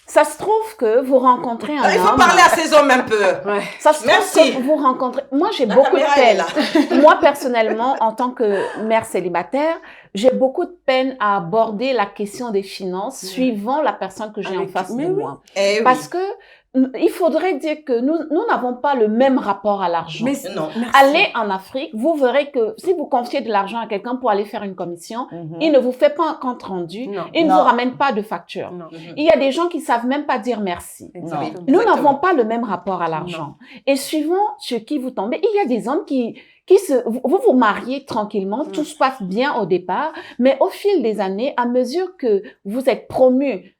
ça se trouve que vous rencontrez un homme. Il faut parler à ces hommes un peu. Ouais. Ça se trouve que vous rencontrez. Moi, j'ai beaucoup de peine. Moi, personnellement, en tant que mère célibataire, j'ai beaucoup de peine à aborder la question des finances suivant la personne que j'ai en face de moi. Parce que il faudrait dire que nous n'avons pas le même rapport à l'argent. Mais non. Allez en Afrique, vous verrez que si vous confiez de l'argent à quelqu'un pour aller faire une commission, il ne vous fait pas un compte rendu, il ne vous ramène pas de facture. Il y a des gens qui savent même pas dire merci. Nous n'avons pas le même rapport à l'argent. Et suivant sur qui vous tombez, il y a des hommes vous mariez tranquillement, tout se passe bien au départ, mais au fil des années, à mesure que vous êtes promu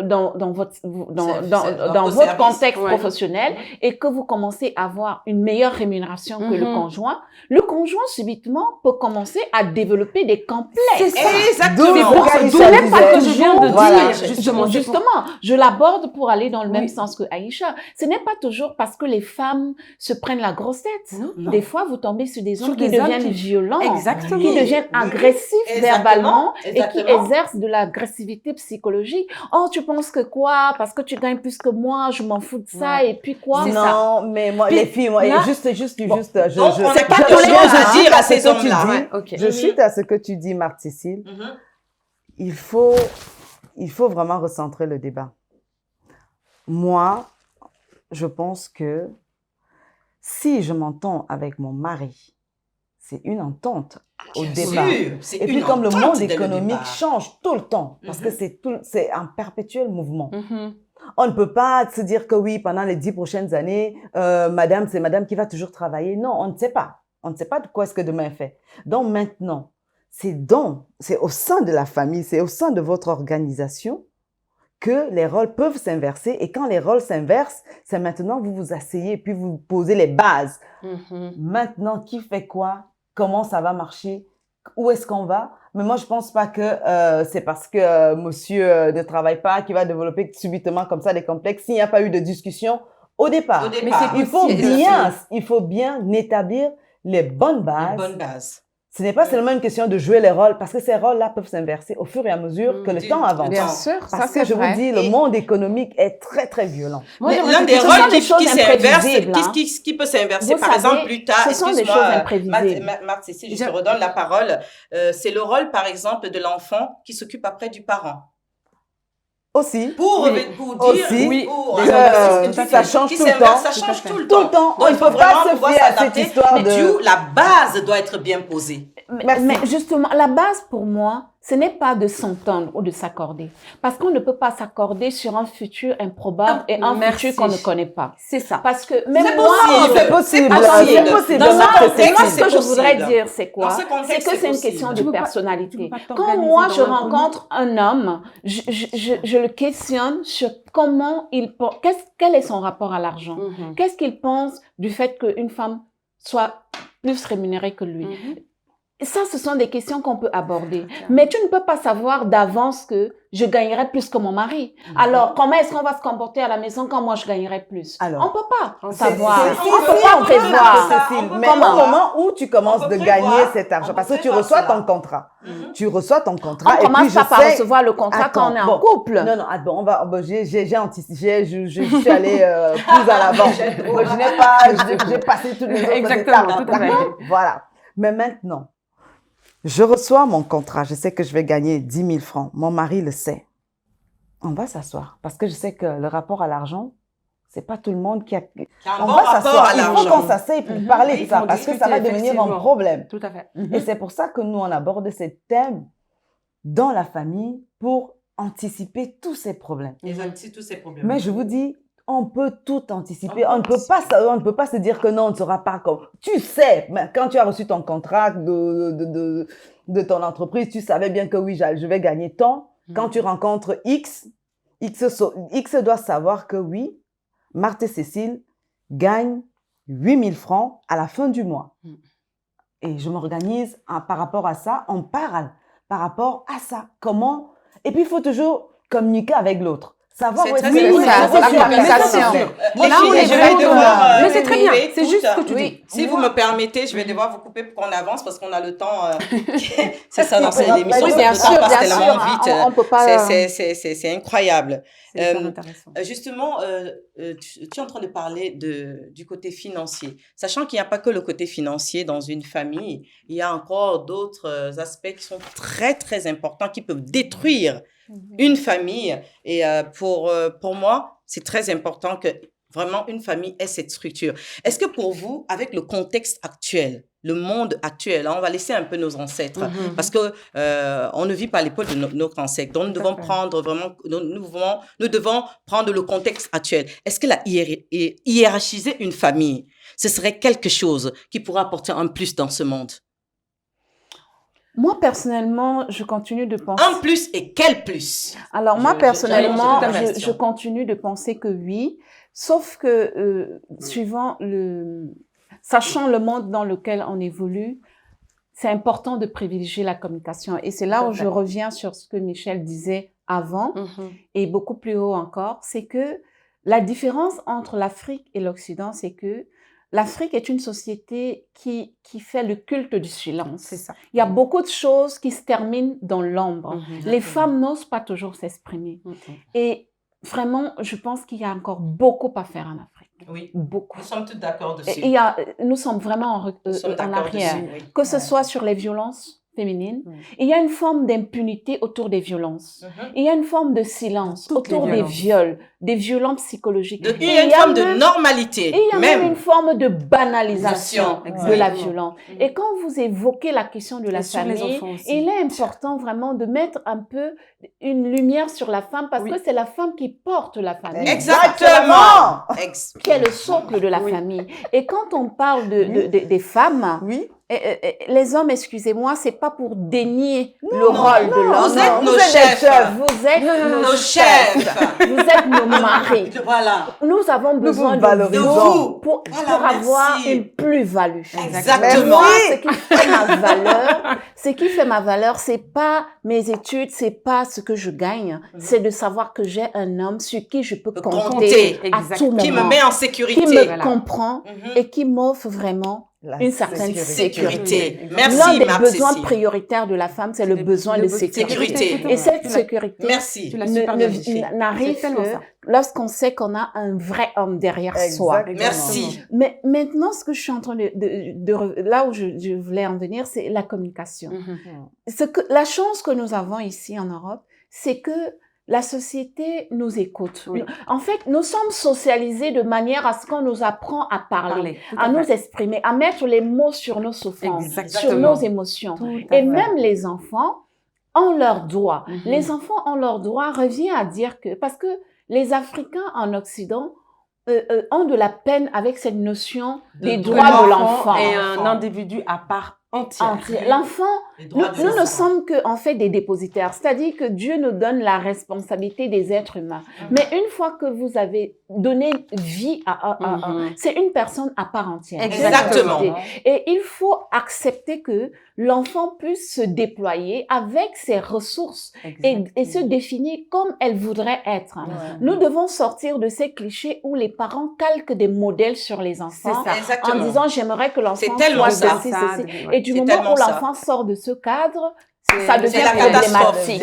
dans votre contexte professionnel et que vous commencez à avoir une meilleure rémunération que le conjoint subitement peut commencer à développer des complexes. C'est ça. Exactement. Ce n'est pas que je viens de dire. Justement, je l'aborde pour aller dans le même sens que Aïcha. Ce n'est pas toujours parce que les femmes se prennent la grossette. Non. Des fois, vous tombez sur des hommes qui deviennent violents, qui deviennent agressifs verbalement et qui exercent de l'agressivité psychologique. Oh, tu penses que quoi? Parce que tu gagnes plus que moi, je m'en fous de ça, et puis quoi? Non, mais moi, les filles, moi, juste, on n'a pas de choses à dire à ces hommes-là. Je chute à ce que tu dis, Marthe-Cécile. Il faut vraiment recentrer le débat. Moi, je pense que si je m'entends avec mon mari, c'est une entente au départ. Et puis comme le monde économique change tout le temps, parce que c'est un perpétuel mouvement. On ne peut pas se dire que oui, pendant les 10 prochaines années, c'est madame qui va toujours travailler. Non, on ne sait pas. On ne sait pas de quoi est-ce que demain est fait. Donc maintenant, c'est au sein de la famille, c'est au sein de votre organisation que les rôles peuvent s'inverser. Et quand les rôles s'inversent, c'est maintenant vous vous asseyez et puis vous posez les bases. Maintenant, qui fait quoi? Comment ça va marcher? Où est-ce qu'on va? Mais moi, je pense pas que c'est parce que monsieur ne travaille pas qu'il va développer subitement comme ça des complexes s'il n'y a pas eu de discussion au départ. Mais il faut bien établir les bonnes bases. Ce n'est pas seulement une question de jouer les rôles, parce que ces rôles-là peuvent s'inverser au fur et à mesure que le temps avance. Bien sûr, parce que je vous dis, le monde économique est très, très violent. L'un des rôles qui peut s'inverser, par exemple, plus tard, excuse-moi, Marthe-Cécile, je te redonne la parole, c'est le rôle, par exemple, de l'enfant qui s'occupe après du parent. Aussi. Pour dire, ça change tout le temps. Ça change tout le temps. On ne peut pas se fier à cette histoire de... Mais la base doit être bien posée. Mais justement, la base pour moi, ce n'est pas de s'entendre ou de s'accorder. Parce qu'on ne peut pas s'accorder sur un futur improbable et un futur qu'on ne connaît pas. C'est ça. Parce que même moi... C'est possible. Moi, ce que je voudrais dire, c'est quoi? C'est que c'est une question de personnalité. Quand moi, je rencontre un homme, je le questionne sur comment quel est son rapport à l'argent? Qu'est-ce qu'il pense du fait qu'une femme soit plus rémunérée que lui? Ça, ce sont des questions qu'on peut aborder. Mais tu ne peux pas savoir d'avance que je gagnerai plus que mon mari. Alors, comment est-ce qu'on va se comporter à la maison quand moi je gagnerai plus? On peut pas savoir. On peut pas prévoir. Mais au moment où tu commences de gagner cet argent, parce que tu reçois ton contrat. Tu reçois ton contrat. On commence pas par recevoir le contrat quand on est en couple. Non, j'ai anticipé, je suis allée plus à l'avant. J'ai passé toutes les autres étapes. Voilà. Mais maintenant, je reçois mon contrat, je sais que je vais gagner 10 000 francs. Mon mari le sait. On va s'asseoir parce que je sais que le rapport à l'argent, c'est pas tout le monde qui a... On va s'asseoir. Il faut qu'on s'asseye pour parler de ça parce que ça va devenir un problème. Tout à fait. Et c'est pour ça que nous, on aborde ce thème dans la famille pour anticiper tous ces problèmes. Mais je vous dis, on peut tout anticiper. On ne peut pas se dire que non, on ne sera pas comme... Tu sais, quand tu as reçu ton contrat de ton entreprise, tu savais bien que oui, je vais gagner tant. Quand tu rencontres X doit savoir que oui, Marthe et Cécile gagnent 8 000 francs à la fin du mois. Et je m'organise par rapport à ça. On parle par rapport à ça. Comment... Et puis, il faut toujours communiquer avec l'autre. Savoir c'est où est-ce très que important. la communication. Je vais devoir mais c'est très bien, c'est juste ce que tu dis. Si vous me permettez, je vais devoir vous couper pour qu'on avance parce qu'on a le temps. C'est ça dans l'émission. Oui, bien sûr, passe bien tellement sûr. vite. On peut pas... C'est incroyable. C'est hyper intéressant. Justement, tu es en train de parler du côté financier. Sachant qu'il n'y a pas que le côté financier dans une famille, il y a encore d'autres aspects qui sont très, très importants, qui peuvent détruire une famille. Et pour moi, c'est très important que vraiment une famille ait cette structure. Est-ce que pour vous, avec le contexte actuel, le monde actuel, on va laisser un peu nos ancêtres, parce que on ne vit pas à l'époque de nos ancêtres. Donc, nous devons prendre vraiment, nous devons prendre le contexte actuel. Est-ce que hiérarchiser une famille, ce serait quelque chose qui pourrait apporter un plus dans ce monde? Moi, personnellement, je continue de penser... Un plus et quel plus? Alors, moi, personnellement, je continue de penser que oui, sauf que sachant le monde dans lequel on évolue, c'est important de privilégier la communication. Et c'est là où je reviens sur ce que Michel disait avant, et beaucoup plus haut encore, c'est que la différence entre l'Afrique et l'Occident, c'est que l'Afrique est une société qui fait le culte du silence. C'est ça. Il y a beaucoup de choses qui se terminent dans l'ombre. Les femmes n'osent pas toujours s'exprimer. Et vraiment, je pense qu'il y a encore beaucoup à faire en Afrique. Oui, beaucoup. Nous sommes tous d'accord dessus. Nous sommes vraiment en arrière. Que ce soit sur les violences féminines, il y a une forme d'impunité autour des violences. Il y a une forme de silence autour des viols, des violences psychologiques. Il y a une forme de normalité. Et il y a même une forme de banalisation de la violence. Et quand vous évoquez la question de la famille, il est important vraiment de mettre un peu une lumière sur la femme parce que c'est la femme qui porte la famille. Exactement. Qui est le socle de la famille. Et quand on parle des femmes, les hommes, excusez-moi, c'est pas pour dénier le rôle de l'homme. Vous êtes nos chefs. Vous êtes nos chefs. Vous êtes nos maris. Voilà. Nous avons besoin de vous pour avoir une plus-value. Exactement. Ce qui fait ma valeur, c'est pas mes études, c'est pas ce que je gagne, c'est de savoir que j'ai un homme sur qui je peux compter à tout moment. Qui me met en sécurité. Qui me comprend et qui m'offre vraiment une certaine sécurité. Merci, l'un des besoins prioritaires de la femme, c'est le besoin de sécurité. Et cette sécurité n'arrive que lorsqu'on sait qu'on a un vrai homme derrière soi. Merci. Mais maintenant, ce que je suis en train là où je voulais en venir, c'est la communication. La chance que nous avons ici en Europe, c'est que la société nous écoute. En fait, nous sommes socialisés de manière à ce qu'on nous apprend à parler, à nous exprimer, à mettre les mots sur nos souffrances, sur nos émotions. Et même les enfants ont leurs droits. Les enfants ont leurs droits revient à dire que... Parce que les Africains en Occident ont de la peine avec cette notion des droits de l'enfant. Et un individu à part entière. L'enfant, nous ne sommes que en fait des dépositaires, c'est-à-dire que Dieu nous donne la responsabilité des êtres humains. Mais une fois que vous avez donné vie à c'est une personne à part entière. Exactement. Et il faut accepter que l'enfant puisse se déployer avec ses ressources et se définir comme elle voudrait être. Nous devons sortir de ces clichés où les parents calquent des modèles sur les enfants en disant j'aimerais que l'enfant soit ceci. Et du moment où l'enfant sort de ce cadre, ça devient problématique.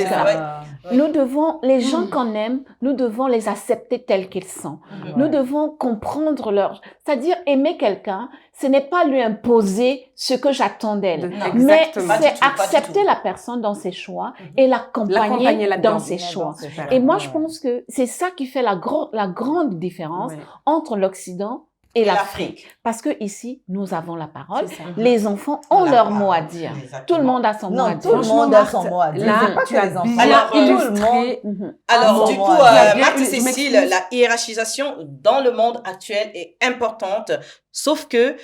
Nous devons, les gens qu'on aime, nous devons les accepter tels qu'ils sont. Nous devons comprendre c'est-à-dire aimer quelqu'un, ce n'est pas lui imposer ce que j'attends d'elle, mais c'est accepter la personne dans ses choix et l'accompagner dans ses choix. Et moi, je pense que c'est ça qui fait la grande différence entre l'Occident et l'Afrique. Parce que ici, nous avons la parole. Les enfants ont leur mot à dire. Tout le monde a son mot à dire. Tout le monde a son mot à dire. Là, tu as bien illustré. Alors, du coup, Marthe et Cécile, la hiérarchisation dans le monde actuel est importante, sauf que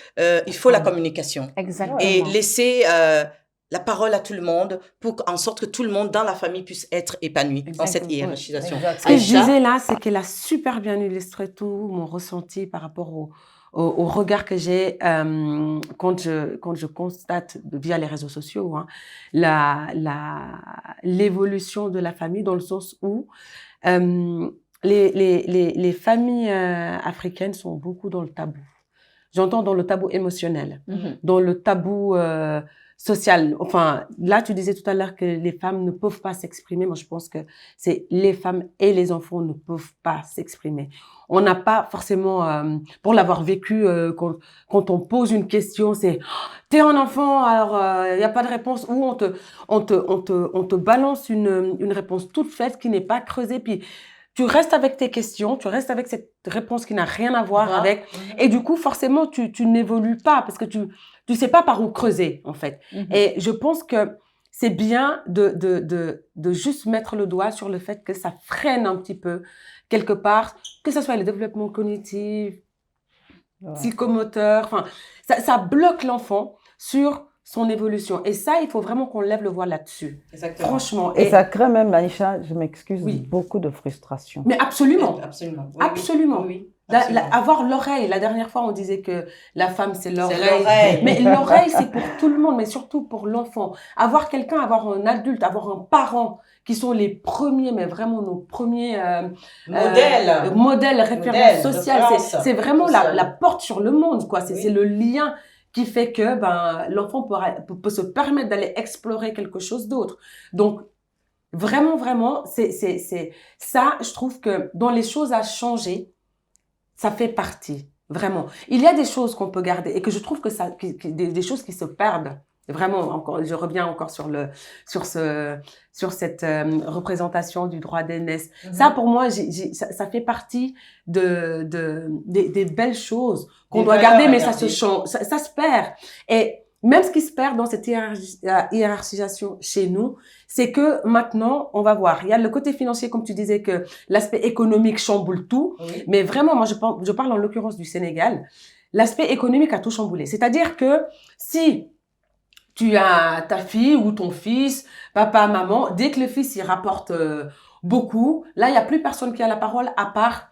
il faut la communication. Exactement. Et laisser la parole à tout le monde pour en sorte que tout le monde dans la famille puisse être épanoui dans cette hiérarchisation. Ce que je disais là, c'est qu'elle a super bien illustré tout mon ressenti par rapport au regard que j'ai quand je constate via les réseaux sociaux l'évolution de la famille dans le sens où les familles africaines sont beaucoup dans le tabou. J'entends dans le tabou émotionnel, dans le tabou social. Enfin, là, tu disais tout à l'heure que les femmes ne peuvent pas s'exprimer. Moi, je pense que c'est les femmes et les enfants ne peuvent pas s'exprimer. On n'a pas forcément, pour l'avoir vécu, quand on pose une question, c'est « t'es un enfant, alors il n'y a pas de réponse » ou on te balance une réponse toute faite qui n'est pas creusée, puis tu restes avec tes questions, tu restes avec cette réponse qui n'a rien à voir avec. Et du coup, forcément, tu n'évolues pas parce que tu sais pas par où creuser, en fait. Et je pense que c'est bien de juste mettre le doigt sur le fait que ça freine un petit peu, quelque part, que ce soit le développement cognitif, psychomoteur, enfin, ça bloque l'enfant sur son évolution. Et ça, il faut vraiment qu'on lève le voile là-dessus. Exactement. Franchement. Et ça crée même, Aïcha, je m'excuse, beaucoup de frustration. Mais absolument. Absolument. Oui, absolument. Oui. Avoir l'oreille. La dernière fois, on disait que la femme, c'est l'oreille. Mais l'oreille, c'est pour tout le monde, mais surtout pour l'enfant. Avoir quelqu'un, avoir un adulte, avoir un parent qui sont les premiers, mais vraiment nos premiers modèles, références sociales. C'est vraiment la porte sur le monde, quoi. C'est le lien qui fait que l'enfant peut se permettre d'aller explorer quelque chose d'autre. Donc, vraiment, c'est ça, je trouve que dans les choses à changer, ça fait partie, vraiment. Il y a des choses qu'on peut garder et que je trouve que des choses qui se perdent. Vraiment, encore, je reviens encore sur cette représentation du droit d'aînesse. Ça, pour moi, ça fait partie des belles choses qu'on doit garder, mais ça se change, ça se perd. Et même ce qui se perd dans cette hiérarchisation chez nous, c'est que maintenant, on va voir. Il y a le côté financier, comme tu disais, que l'aspect économique chamboule tout. Oui. Mais vraiment, moi, je parle en l'occurrence du Sénégal. L'aspect économique a tout chamboulé. C'est-à-dire que si tu as ta fille ou ton fils, papa, maman, dès que le fils il rapporte beaucoup, là, il n'y a plus personne qui a la parole à part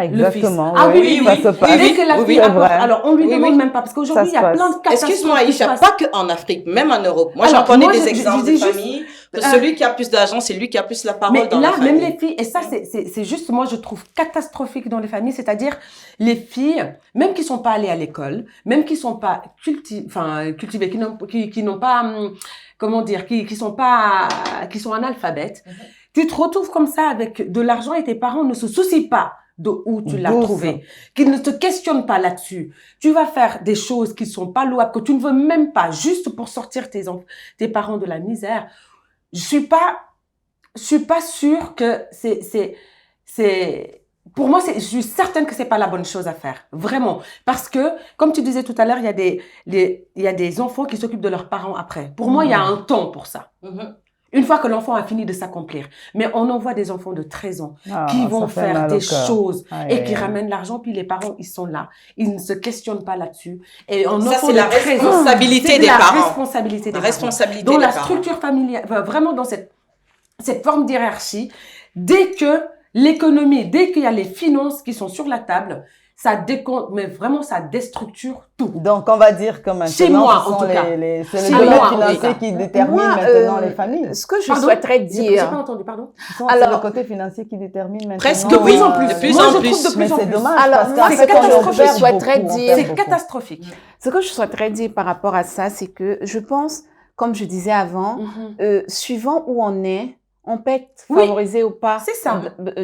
exactement. Le fils. Ça se passe. Dès que la fille apporte, alors on lui demande même pas, parce qu'aujourd'hui, il y a plein de catastrophes. Excuse-moi, Aïcha, pas qu'en Afrique, même en Europe. Moi, j'en connais des exemples de familles. Celui qui a plus d'argent, c'est lui qui a plus la parole dans la famille. Même les filles, et ça, c'est juste, moi, je trouve catastrophique dans les familles, c'est-à-dire les filles, même qui sont pas allées à l'école, même qui sont pas cultivées, qui n'ont pas, comment dire, qui sont analphabètes. Tu te retrouves comme ça avec de l'argent et tes parents ne se soucient pas de où tu l'as trouvé, qu'ils ne te questionnent pas là-dessus. Tu vas faire des choses qui sont pas louables, que tu ne veux même pas, juste pour sortir tes parents de la misère. Je suis pas sûre que pour moi, je suis certaine que c'est pas la bonne chose à faire. Vraiment. Parce que, comme tu disais tout à l'heure, il y a des enfants qui s'occupent de leurs parents après. Pour moi, il y a un temps pour ça. Une fois que l'enfant a fini de s'accomplir. Mais on en voit des enfants de 13 ans qui vont faire des choses et qui ramènent l'argent, puis les parents, ils sont là. Ils ne se questionnent pas là-dessus. Et ça, c'est la responsabilité des parents. Responsabilité des parents. Dans la structure familiale, vraiment dans cette forme d'hiérarchie, dès que l'économie, dès qu'il y a les finances qui sont sur la table, ça décompte, mais vraiment, ça déstructure tout. Donc, on va dire que maintenant, chez moi, en tout cas. C'est le domaine financier qui détermine maintenant les familles. Ce que je souhaiterais dire. J'ai pas entendu, pardon. Alors, c'est le côté financier qui détermine maintenant. Presque de plus en plus. De plus en plus. Mais c'est dommage. Alors, moi, c'est catastrophique. Je souhaiterais dire. C'est catastrophique. Ce que je souhaiterais dire par rapport à ça, c'est que je pense, comme je disais avant, suivant où on est, on peut être favorisé ou pas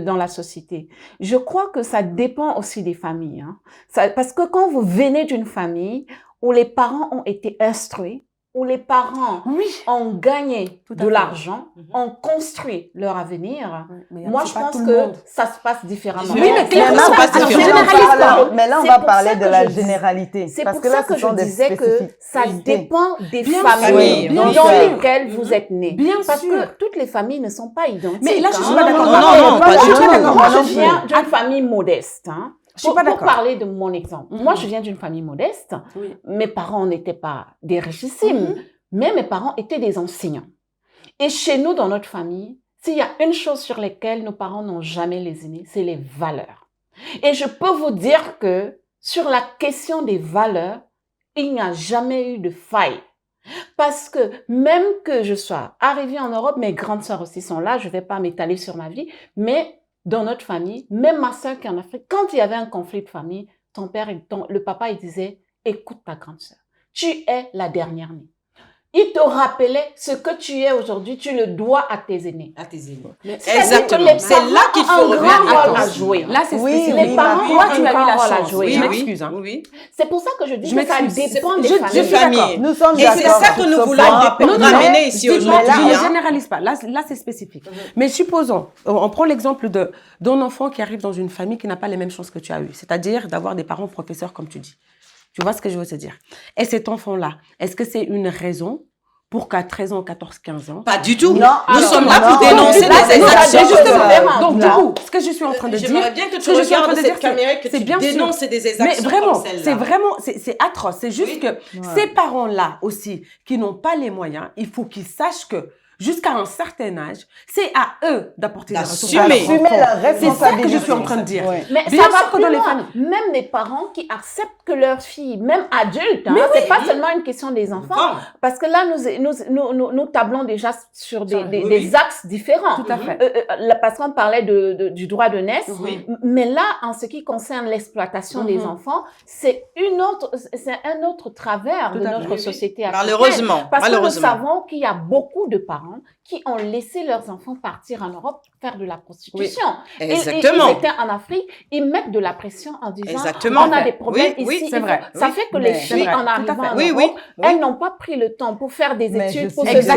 dans la société. Je crois que ça dépend aussi des familles. Parce que quand vous venez d'une famille où les parents ont été instruits, où les parents ont gagné de l'argent, ont construit leur avenir, moi je pense que ça se passe différemment. Oui, mais clairement, ça se passe différemment. Mais là, on va parler de la généralité. C'est pour ça que je disais que ça dépend des familles dans lesquelles vous êtes nés. Parce que toutes les familles ne sont pas identiques. Mais là, je suis pas d'accord. Non, pas du tout. Moi, je viens d'une famille modeste. Pour parler de mon exemple. Moi, je viens d'une famille modeste. Mes parents n'étaient pas des richissimes, mais mes parents étaient des enseignants. Et chez nous, dans notre famille, s'il y a une chose sur laquelle nos parents n'ont jamais lésiné, c'est les valeurs. Et je peux vous dire que sur la question des valeurs, il n'y a jamais eu de faille. Parce que même que je sois arrivée en Europe, mes grandes sœurs aussi sont là, je ne vais pas m'étaler sur ma vie, mais dans notre famille, même ma soeur qui est en Afrique, quand il y avait un conflit de famille, ton père, le papa, il disait, écoute ta grande soeur, tu es la dernière née. Il te rappelait ce que tu es aujourd'hui, tu le dois à tes aînés. À tes aînés. Exactement. C'est là qu'il faut revenir à jouer. Là, c'est spécifique. Les parents, toi, tu as eu la chance. Je m'excuse. Oui. C'est pour ça que je dis que ça dépend des familles. Je suis d'accord. Nous sommes d'accord. Et c'est ça que nous voulons ramener ici aujourd'hui. Je ne généralise pas. Là, c'est spécifique. Mais supposons, on prend l'exemple d'un enfant qui arrive dans une famille qui n'a pas les mêmes chances que tu as eues. C'est-à-dire d'avoir des parents professeurs, comme tu dis. Tu vois ce que je veux te dire? Et cet enfant-là, est-ce que c'est une raison pour qu'à 13 ans, 14, 15 ans... Pas du tout. Non, nous sommes là pour dénoncer des exactions. Donc, du coup, ce que je suis en train de dire... J'aimerais bien que tu regardes cette caméra que tu dénonces des exactions. Mais vraiment, c'est atroce. C'est juste que ces parents-là aussi, qui n'ont pas les moyens, il faut qu'ils sachent que jusqu'à un certain âge, c'est à eux d'apporter des ressources. Assumer la responsabilité. C'est ça que je suis en train de dire. Ouais. Mais bien ça va plus loin. Même des parents qui acceptent que leur fille, même adulte, c'est pas seulement une question des enfants, parce que là, nous tablons déjà sur des axes différents. Tout à fait. Parce qu'on parlait du droit de naissance, mais là, en ce qui concerne l'exploitation des enfants, c'est un autre travers de notre société africaine. Malheureusement. Parce que nous savons qu'il y a beaucoup de parents qui ont laissé leurs enfants partir en Europe faire de la prostitution. Oui. Exactement. Ils étaient en Afrique, ils mettent de la pression en disant on a des problèmes ici. Oui, c'est vrai. Ça fait que les filles en arrivant en Europe, elles n'ont pas pris le temps pour faire des études, pour elles se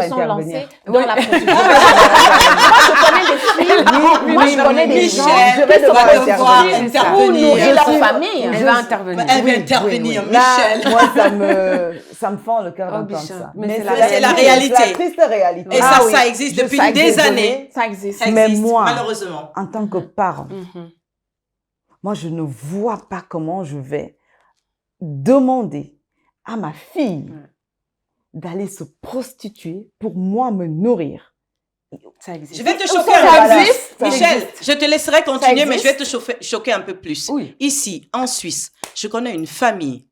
sont lancées dans la prostitution. Moi, je connais des filles, moi, je connais des gens, je vais devoir intervenir. Pour nourrir leur famille. Elle va intervenir. Elle va intervenir, Michel. Moi, ça me fend le cœur d'entendre ça. Mais c'est la réalité. C'est la triste réalité. Et ça existe depuis des années. Ça existe. Mais moi, malheureusement, en tant que parent, moi, je ne vois pas comment je vais demander à ma fille d'aller se prostituer pour moi me nourrir. Ça existe. Je vais te choquer un peu plus. Michel, je te laisserai continuer, mais je vais te choquer un peu plus. Oui. Ici, en Suisse, je connais une famille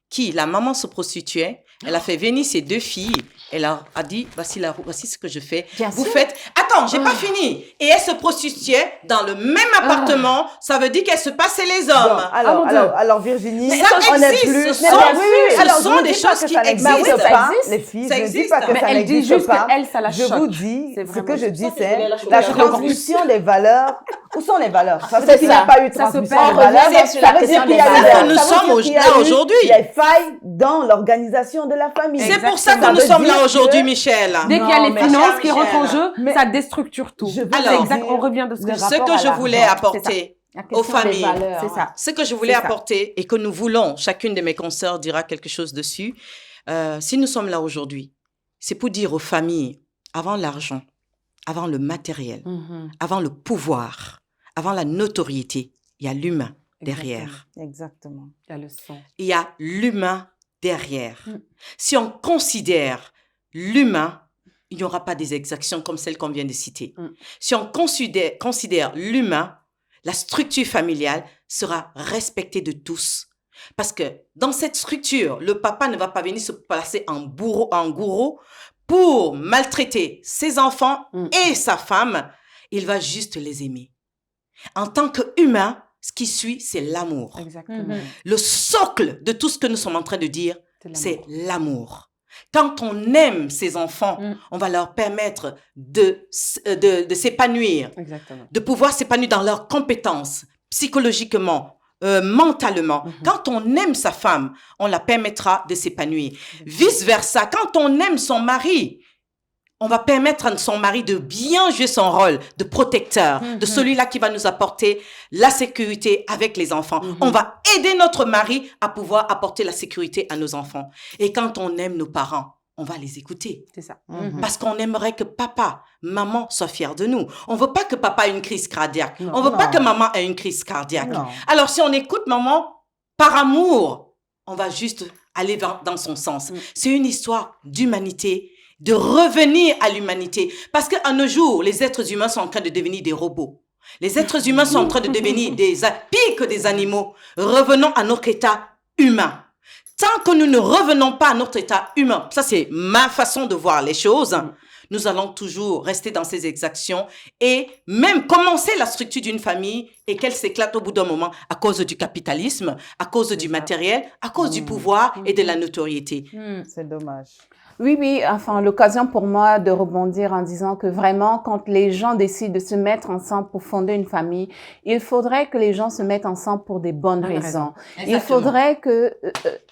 qui, la maman se prostituait, elle a fait venir ses 2 filles, elle a dit, voici ce que je fais. Vous faites, attends, j'ai pas fini. Et elle se prostituait dans le même appartement, ça veut dire qu'elle se passait les hommes. Alors Virginie, ça existe, ce sont des choses qui existent. Les filles, ça existe. Mais elle dit juste qu'elle, ça la choque. Je vous dis, ce que je dis, c'est la transmission des valeurs. Où sont les valeurs? Ça veut dire qu'il n'y a pas eu de transmission des valeurs. Ça veut dire qu'il y a nous sommes là aujourd'hui. Il y a failles dans l'organisation de la famille. C'est pour ça que nous sommes là aujourd'hui, Michel. Dès qu'il y a les finances qui rentrent en jeu, ça déstructure tout. Alors, on revient de ce que je voulais apporter aux familles, c'est ça. Ce que je voulais apporter et que nous voulons, chacune de mes consoeurs dira quelque chose dessus. Si nous sommes là aujourd'hui, c'est pour dire aux familles, avant l'argent, avant le matériel, avant le pouvoir, avant la notoriété, il y a l'humain derrière. Exactement. Il y a le sang. Il y a l'humain derrière. Si on considère l'humain, il n'y aura pas des exactions comme celles qu'on vient de citer. Si on considère l'humain, la structure familiale sera respectée de tous. Parce que dans cette structure, le papa ne va pas venir se placer en gourou pour maltraiter ses enfants et sa femme. Il va juste les aimer. En tant qu'humain, ce qui suit, c'est l'amour. Exactement. Le socle de tout ce que nous sommes en train de dire, c'est l'amour. Quand on aime ses enfants, on va leur permettre de s'épanouir, de pouvoir s'épanouir dans leurs compétences, psychologiquement, mentalement. Quand on aime sa femme, on la permettra de s'épanouir. Vice-versa, quand on aime son mari, on va permettre à son mari de bien jouer son rôle de protecteur, de celui-là qui va nous apporter la sécurité avec les enfants. On va aider notre mari à pouvoir apporter la sécurité à nos enfants. Et quand on aime nos parents, on va les écouter. C'est ça. Parce qu'on aimerait que papa, maman soient fiers de nous. On veut pas que papa ait une crise cardiaque. On veut pas que maman ait une crise cardiaque. Non. Alors, si on écoute maman par amour, on va juste aller dans son sens. C'est une histoire d'humanité, de revenir à l'humanité. Parce qu'à nos jours, les êtres humains sont en train de devenir des robots. Les êtres humains sont en train de devenir pire que des animaux. Revenons à notre état humain. Tant que nous ne revenons pas à notre état humain, ça c'est ma façon de voir les choses, nous allons toujours rester dans ces exactions et même commencer la structure d'une famille et qu'elle s'éclate au bout d'un moment à cause du capitalisme, à cause du matériel, à cause du pouvoir et de la notoriété. C'est dommage. Oui, enfin, l'occasion pour moi de rebondir en disant que vraiment, quand les gens décident de se mettre ensemble pour fonder une famille, il faudrait que les gens se mettent ensemble pour des bonnes raisons. Il faudrait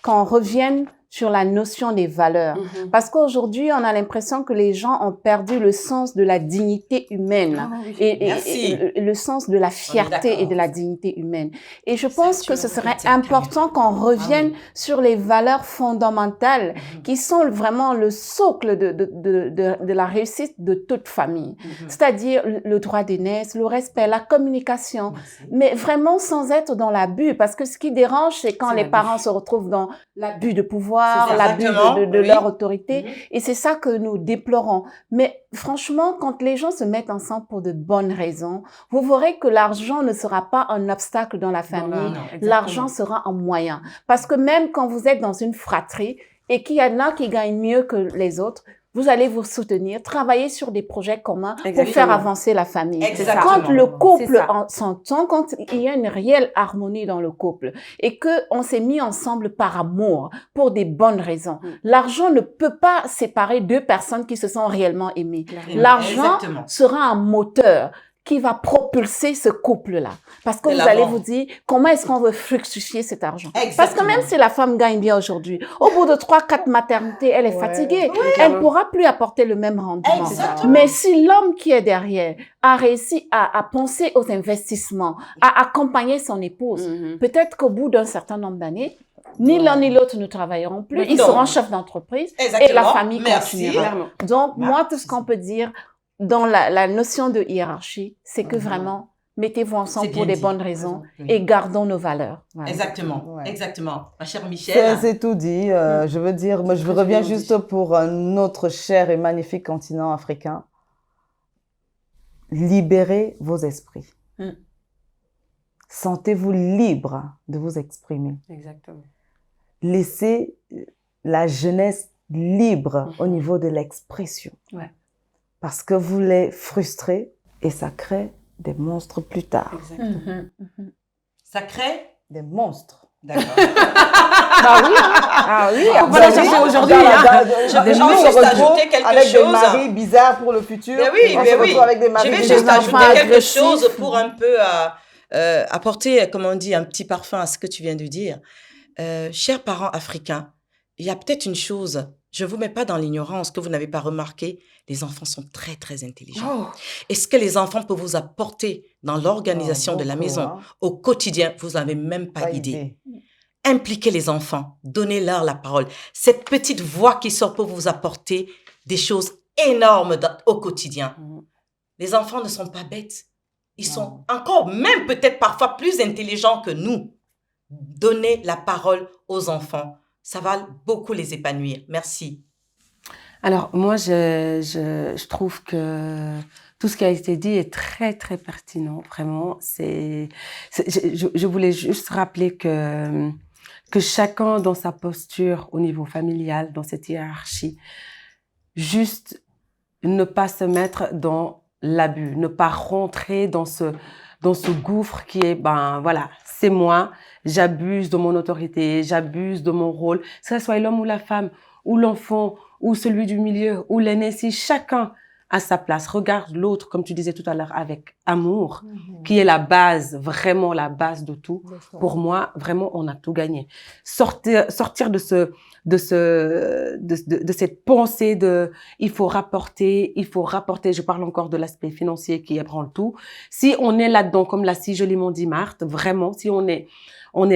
qu'on revienne sur la notion des valeurs. Parce qu'aujourd'hui, on a l'impression que les gens ont perdu le sens de la dignité humaine et le sens de la fierté et de la dignité humaine. Et je pense que ce serait important qu'on revienne sur les valeurs fondamentales qui sont vraiment le socle de la réussite de toute famille. C'est-à-dire le droit d'aînesse, le respect, la communication, mais vraiment sans être dans l'abus. Parce que ce qui dérange, c'est quand les parents se retrouvent dans l'abus de pouvoir, l'abus de leur autorité. Et c'est ça que nous déplorons. Mais franchement, quand les gens se mettent ensemble pour de bonnes raisons, vous verrez que l'argent ne sera pas un obstacle dans la famille. L'argent sera un moyen. Parce que même quand vous êtes dans une fratrie et qu'il y en a qui gagnent mieux que les autres, vous allez vous soutenir, travailler sur des projets communs pour faire avancer la famille. Quand le couple s'entend, quand il y a une réelle harmonie dans le couple et que on s'est mis ensemble par amour, pour des bonnes raisons, l'argent ne peut pas séparer deux personnes qui se sont réellement aimées. L'argent sera un moteur qui va propulser ce couple-là. Parce que vous allez vous dire, comment est-ce qu'on veut fructifier cet argent? Parce que même si la femme gagne bien aujourd'hui, au bout de 3-4 maternités, elle est fatiguée. Elle ne pourra plus apporter le même rendement. Mais si l'homme qui est derrière a réussi à penser aux investissements, à accompagner son épouse, peut-être qu'au bout d'un certain nombre d'années, ni l'un ni l'autre ne travailleront plus. Ils seront chefs d'entreprise et la famille continuera. Donc, moi, tout ce qu'on peut dire, dans la notion de hiérarchie, c'est que vraiment, mettez-vous ensemble pour des bonnes raisons et gardons nos valeurs. Voilà. Exactement. Ma chère Michel. C'est tout dit. Je veux dire, moi, je reviens juste pour notre cher et magnifique continent africain. Libérez vos esprits. Sentez-vous libre de vous exprimer. Exactement. Laissez la jeunesse libre au niveau de l'expression. Parce que vous les frustrez et ça crée des monstres plus tard. Ça crée des monstres. D'accord. Oui. On va la chercher aujourd'hui. J'ai juste ajouter quelque avec chose. Avec des maris bizarres pour le futur. Mais oui. Avec des maris je vais juste ajouter quelque chose pour un peu apporter, comme on dit, un petit parfum à ce que tu viens de dire. Chers parents africains, il y a peut-être une chose, je ne vous mets pas dans l'ignorance, que vous n'avez pas remarqué, les enfants sont très, très intelligents. Et ce que les enfants peuvent vous apporter dans l'organisation de la maison, au quotidien, vous n'avez même pas idée. Impliquez les enfants, donnez-leur la parole. Cette petite voix qui sort peut vous apporter des choses énormes au quotidien. Les enfants ne sont pas bêtes. Ils sont encore, même peut-être parfois plus intelligents que nous. Donnez la parole aux enfants. Ça va beaucoup les épanouir. Merci. Alors, moi, je trouve que tout ce qui a été dit est très, très pertinent, vraiment. Je voulais juste rappeler que chacun dans sa posture au niveau familial, dans cette hiérarchie, juste ne pas se mettre dans l'abus, ne pas rentrer dans ce gouffre qui est, c'est moi, j'abuse de mon autorité, j'abuse de mon rôle, que ce soit l'homme ou la femme, ou l'enfant, ou celui du milieu, ou l'aîné, si chacun a sa place, regarde l'autre, comme tu disais tout à l'heure, avec amour, qui est la base, vraiment la base de tout. Pour moi, vraiment, on a tout gagné. Sortir de cette pensée de il faut rapporter, je parle encore de l'aspect financier qui ébranle tout. Si on est là-dedans, comme l'a si joliment dit Marthe, vraiment, si on est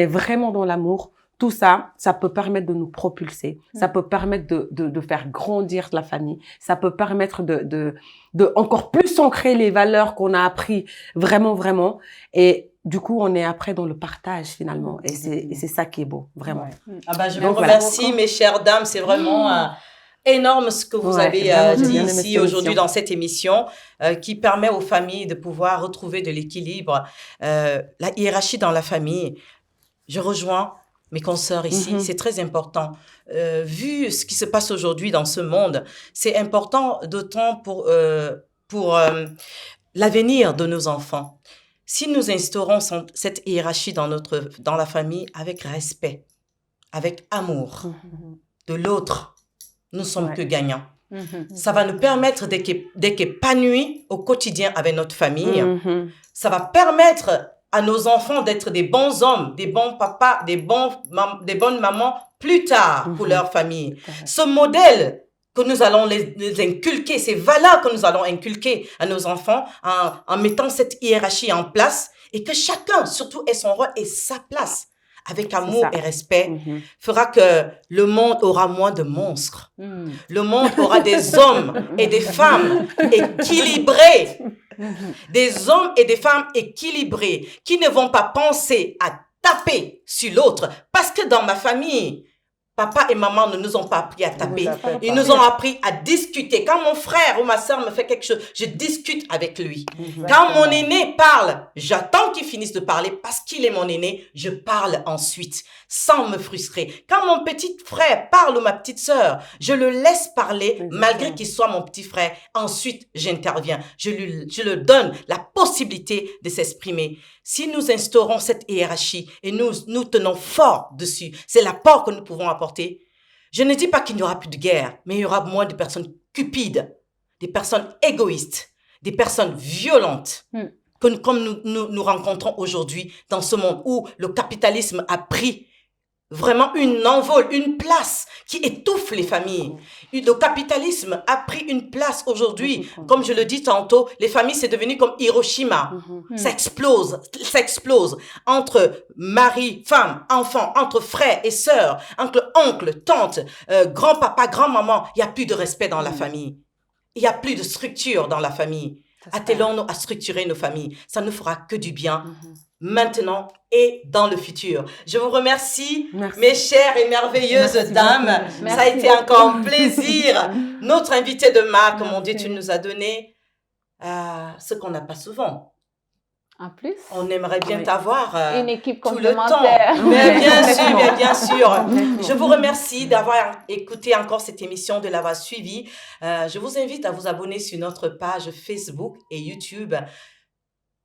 vraiment dans l'amour, tout ça, ça peut permettre de nous propulser, ça peut permettre de faire grandir la famille, ça peut permettre de encore plus ancrer les valeurs qu'on a appris vraiment, vraiment. Et du coup, on est après dans le partage finalement. Et c'est ça qui est beau, vraiment. Je vous remercie, mes chères dames. C'est vraiment énorme ce que vous avez dit ici aujourd'hui dans cette émission qui permet aux familles de pouvoir retrouver de l'équilibre. La hiérarchie dans la famille, je rejoins mes consoeurs ici, c'est très important. Vu ce qui se passe aujourd'hui dans ce monde, c'est important d'autant pour l'avenir de nos enfants. Si nous instaurons cette hiérarchie dans la famille avec respect, avec amour de l'autre, nous sommes que gagnants. Ça va nous permettre d'être épanouis au quotidien avec notre famille. Ça va permettre à nos enfants d'être des bons hommes, des bons papas, des bonnes mamans plus tard pour leur famille. Ce modèle que nous allons les inculquer, ces valeurs que nous allons inculquer à nos enfants en mettant cette hiérarchie en place et que chacun, surtout, ait son rôle et sa place avec amour et respect, fera que le monde aura moins de monstres. Le monde aura des hommes et des femmes équilibrés. Des hommes et des femmes équilibrés qui ne vont pas penser à taper sur l'autre. Parce que dans ma famille, papa et maman ne nous ont pas appris à taper. Ils nous ont appris à discuter. Quand mon frère ou ma soeur me fait quelque chose, je discute avec lui. Quand mon aîné parle, j'attends qu'il finisse de parler parce qu'il est mon aîné. Je parle ensuite, sans me frustrer. Quand mon petit frère parle ou ma petite sœur, je le laisse parler malgré qu'il soit mon petit frère. Ensuite, j'interviens. Je lui donne la possibilité de s'exprimer. Si nous instaurons cette hiérarchie et nous tenons fort dessus, c'est l'apport que nous pouvons apporter. Je ne dis pas qu'il n'y aura plus de guerre, mais il y aura moins de personnes cupides, des personnes égoïstes, des personnes violentes, comme nous rencontrons aujourd'hui dans ce monde où le capitalisme a pris vraiment une envol, une place qui étouffe les familles. Le capitalisme a pris une place aujourd'hui. Comme je le dis tantôt, les familles, c'est devenu comme Hiroshima. Ça explose entre mari, femme, enfant, entre frères et sœurs, entre oncles, tantes, grand-papa, grand-maman. Il n'y a plus de respect dans la famille. Il n'y a plus de structure dans la famille. Attelons-nous à structurer nos familles. Ça ne fera que du bien. Maintenant et dans le futur. Je vous remercie, mes chères et merveilleuses dames. Ça a été encore un plaisir. Notre invité de marque, mon Dieu, tu nous as donné ce qu'on n'a pas souvent. En plus, on aimerait bien t'avoir une équipe tout le temps. Mais bien sûr. Je vous remercie d'avoir écouté encore cette émission, de l'avoir suivie. Je vous invite à vous abonner sur notre page Facebook et YouTube.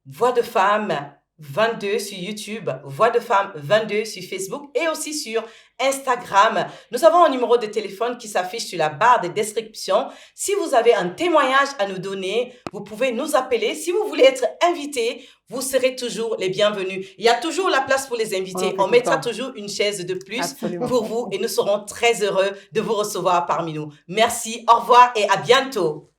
Voix de Femme 22 sur YouTube, Voix de Femme 22 sur Facebook et aussi sur Instagram. Nous avons un numéro de téléphone qui s'affiche sur la barre de description. Si vous avez un témoignage à nous donner, vous pouvez nous appeler. Si vous voulez être invité, vous serez toujours les bienvenus. Il y a toujours la place pour les invités. On mettra toujours une chaise de plus pour vous et nous serons très heureux de vous recevoir parmi nous. Merci, au revoir et à bientôt.